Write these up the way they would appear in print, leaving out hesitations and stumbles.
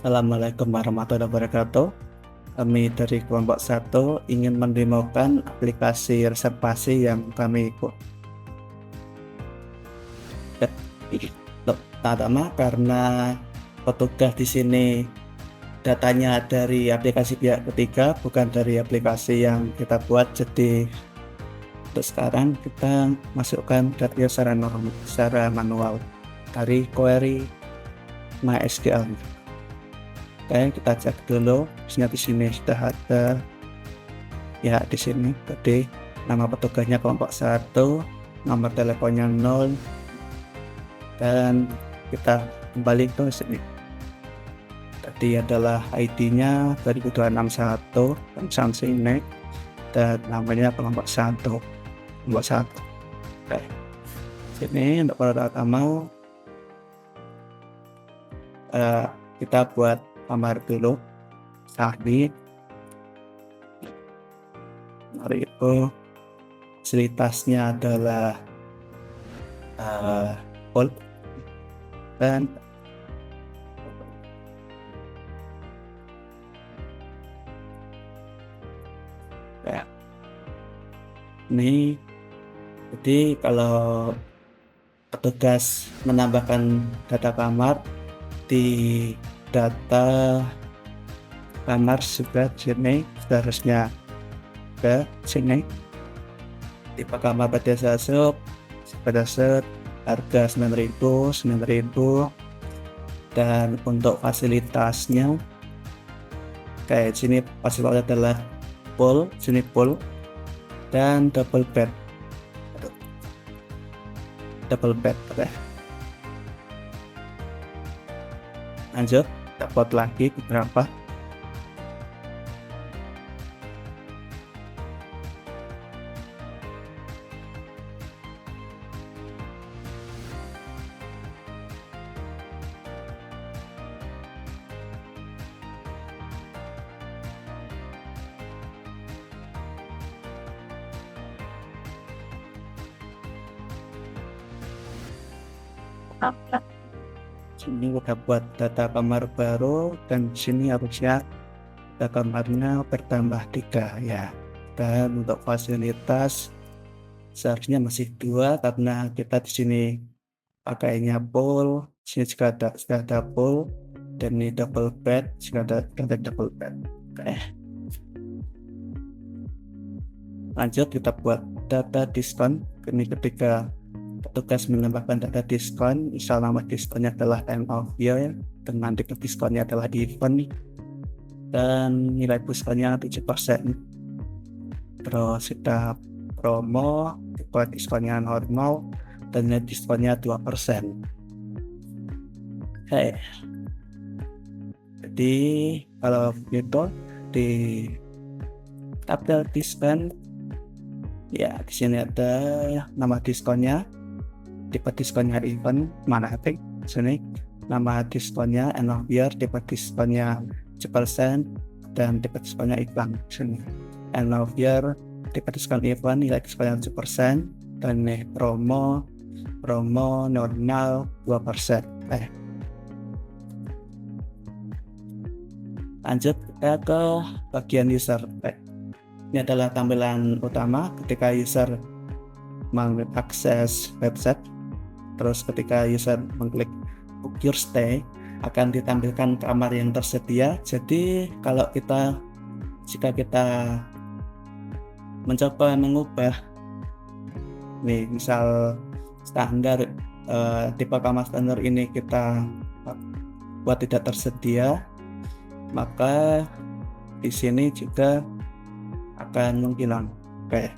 Assalamualaikum warahmatullahi wabarakatuh. Kami dari kelompok 1 ingin mendemokan aplikasi reservasi yang kami pertama karena petugas di sini datanya dari aplikasi pihak ketiga, bukan dari aplikasi yang kita buat. Jadi untuk sekarang kita masukkan data secara manual dari query MySQL. Oke, kita cek dulu. Di sini sudah ada ya, di sini tadi nama petugasnya kelompok 1, nomor teleponnya 0, dan kita kembali ke sini. Tadi adalah ID-nya 2261 sanksi next, dan namanya kelompok 1. Oke, sini untuk produk utama kita buat kamar dulu. Mari itu fasilitasnya adalah full dan kayak ini. Jadi kalau petugas menambahkan data kamar di data kamar sebelah sini, seharusnya ke sini tipe kamar pada set harga 9.000, dan untuk fasilitasnya kayak sini fasilitasnya adalah pool dan double bed. Oke. Lanjut, dapat lagi beberapa. Sini udah buat data kamar baru, dan sini harusnya data kamarnya bertambah 3 ya. Dan untuk fasilitas seharusnya masih 2 karena kita di sini pakainya pool. Sini juga sudah ada pool, dan ini double bed, sudah ada double bed. Oke. Lanjut, kita buat data diskon. Ini ketika petugas menambahkan data diskon, misal nama diskonnya adalah end of year, dengan tipe diskonnya adalah event, dan nilai diskonnya 7%. Terus kita promo, tipe diskonnya normal, dan nilai diskonnya 2%. Oke. Jadi kalau begitu di tabel diskon ya, di sini ada nama diskonnya, tipe diskonnya event, mana sini nama diskonnya end of year, tipe diskonnya 7%, dan tipe diskonnya event. Sini end of year, tipe diskon event, nilai diskonnya 7%, dan ini promo nominal 2%. Lanjut kita ke bagian user. Ini adalah tampilan utama ketika user mengakses website. Terus ketika user mengklik book your stay, akan ditampilkan kamar yang tersedia. Jadi jika kita mencoba mengubah nih, misal standar tipe kamar standar ini kita buat tidak tersedia, maka di sini juga akan menghilang. Oke.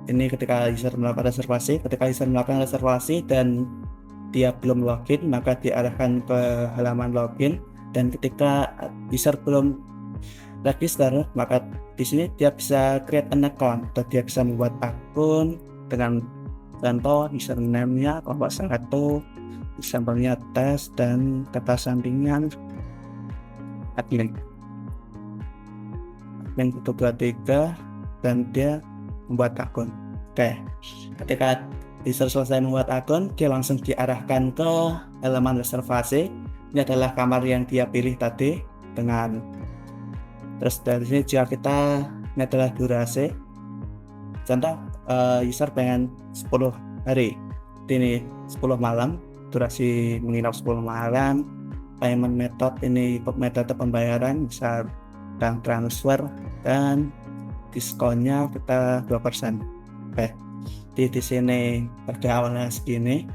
Ini ketika user melakukan reservasi dan dia belum login, maka diarahkan ke halaman login, dan ketika user belum register, maka di sini dia bisa create an account, atau dia bisa membuat akun dengan contoh username-nya kelompok 1, sampelnya tes, dan kata sampingan admin 123, dan dia membuat akun. Oke, ketika user selesai membuat akun, dia langsung diarahkan ke halaman reservasi. Ini adalah kamar yang dia pilih tadi dengan terus dari sini jika kita ini adalah durasi. Contoh user pengen 10 hari, ini 10 malam, durasi menginap 10 malam. Payment method ini metode pembayaran bisa bank transfer dan diskonnya kita 2%. Oke. Di sini pada awalnya segini,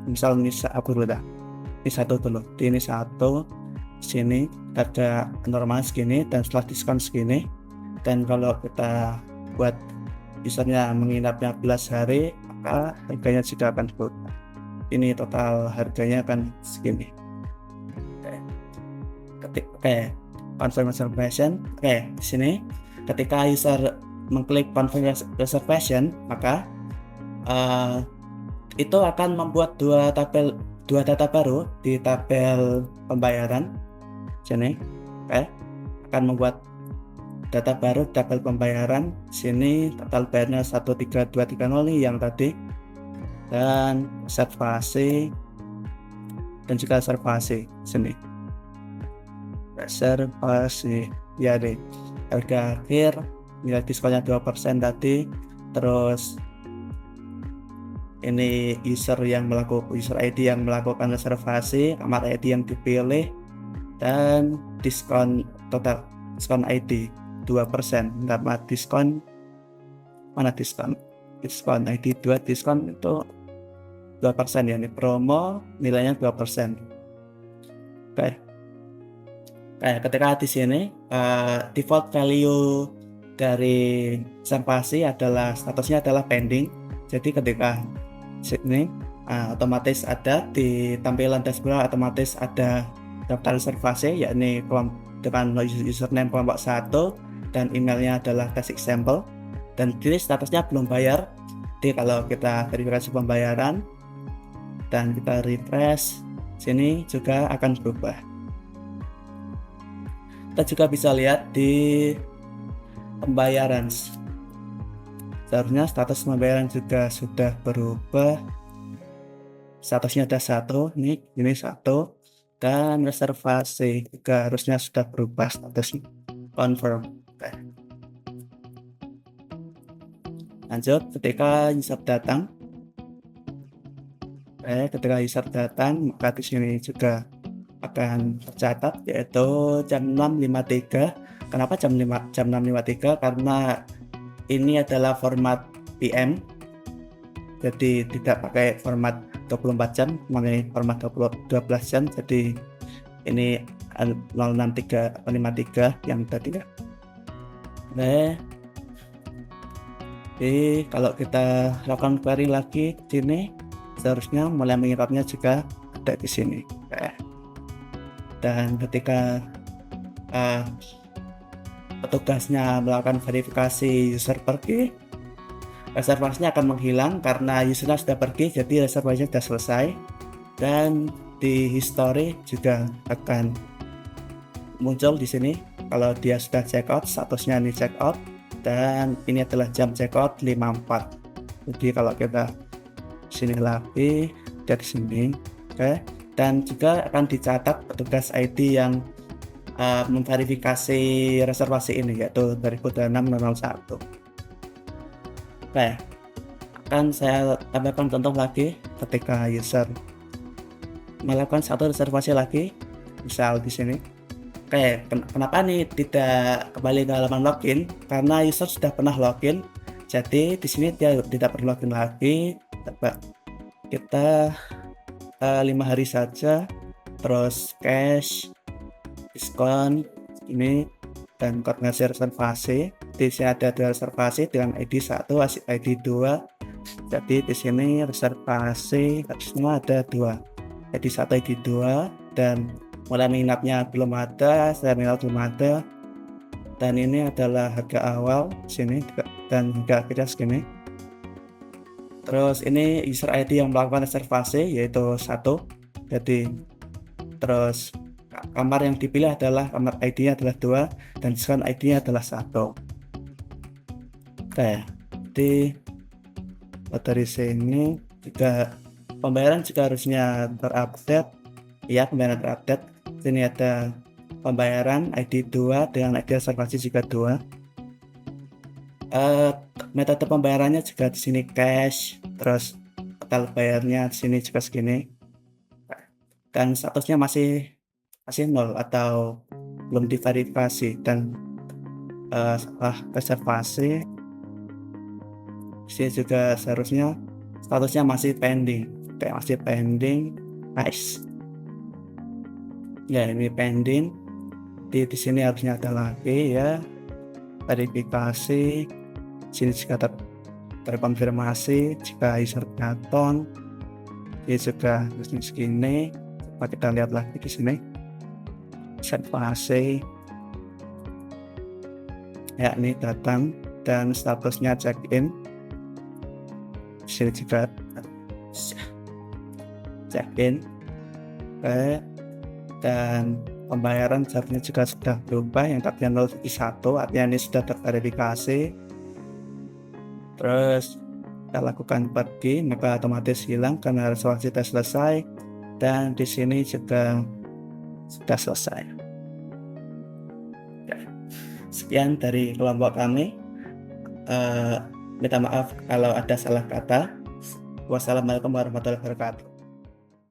misal ini aku dulu dah, ini satu dulu, ini satu, sini ada normal segini dan setelah diskon segini. Dan kalau kita buat usernya menginapnya 11 hari, maka harganya juga akan berubah. Ini total harganya akan segini. Oke, confirm reservation. Oke, di sini ketika user mengklik confirm reservation, maka itu akan membuat dua data baru di tabel pembayaran. Sini, akan membuat data baru tabel pembayaran. Sini total bayarnya 13230 yang tadi, dan reservasi dan juga reservasi. Sini reservasi ya deh, harga akhir nilai diskonnya 2% tadi. Terus ini user ID yang melakukan reservasi, kamar ID yang dipilih, dan diskon total diskon ID 2%. Dapat diskon mana diskon ID 2, diskon itu 2% ya, ini promo nilainya 2%. Oke. Ketika di sini default value dari reservasi adalah statusnya adalah pending. Jadi ketika sini otomatis ada di tampilan dashboard, otomatis ada daftar reservasi, yakni dengan username kelompok 1 dan emailnya adalah tes example, dan ini statusnya belum bayar. Jadi kalau kita verifikasi pembayaran dan kita refresh, sini juga akan berubah. Kita juga bisa lihat di pembayaran, seharusnya status pembayaran juga sudah berubah. Statusnya ada 1, ini 1, dan reservasi juga harusnya sudah berubah statusnya, confirm. Lanjut, ketika user datang, maka di sini juga akan tercatat, yaitu jam 6.53. Kenapa jam 6.53? Karena ini adalah format PM, jadi tidak pakai format 24 jam, mengenai format 12 jam. Jadi ini 06353 yang tadi ya. Jadi kalau kita lakukan query lagi di sini, seharusnya mulai menginapnya juga ada di sini. Dan ketika petugasnya melakukan verifikasi user pergi, reservasinya akan menghilang karena usernya sudah pergi, jadi reservasinya sudah selesai. Dan di history juga akan muncul di sini kalau dia sudah check out, statusnya ini check out, dan ini adalah jam check out 54. Jadi kalau kita sini lagi dari sini, dan juga akan dicatat petugas ID yang memverifikasi reservasi ini, yaitu 2026-01. Akan saya tambahkan contoh lagi ketika user melakukan satu reservasi lagi, misal di sini. Kenapa nih tidak kembali ke halaman login? Karena user sudah pernah login, jadi di sini dia tidak perlu login lagi. Kita 5 hari saja, terus cash, diskon ini, dan koordinasi reservasi. Di sini ada 2 reservasi dengan ID 1, ID 2. Jadi di sini reservasi semua ada 2, ID 1, ID 2, dan mulai menginapnya belum ada, terminal belum ada. Dan ini adalah harga awal sini dan harga akhirnya segini. Terus ini user ID yang melakukan reservasi yaitu 1. Jadi terus kamar yang dipilih adalah kamar ID-nya adalah 2 dan diskon ID-nya adalah 1. Jadi dari sini juga pembayaran juga harusnya terupdate. Ya, pembayaran terupdate. Sini ada pembayaran ID 2 dengan ID reservasi juga 2. Metode pembayarannya juga di sini cash, terus total bayarnya di sini juga segini. Dan statusnya masih 0 atau belum diverifikasi, dan setelah reservasi sini juga seharusnya statusnya masih pending. Kayak masih pending. Nice. Ya, ini pending. Di sini harusnya ada lagi ya verifikasi. Sini juga terkonfirmasi jika user Gaton. Ini juga segini. Coba kita lihat lagi di sini. Reservasi. Ya, ini datang dan statusnya check-in. Di sini juga check-in. Oke. Dan pembayaran seharusnya juga sudah berubah, yang tadinya 0,1 artinya ini sudah terverifikasi. Terus kita lakukan pergi, maka otomatis hilang karena reservasi sudah selesai, dan di sini juga sudah selesai. Sekian dari kelompok kami. Minta maaf kalau ada salah kata. Wassalamualaikum warahmatullahi wabarakatuh.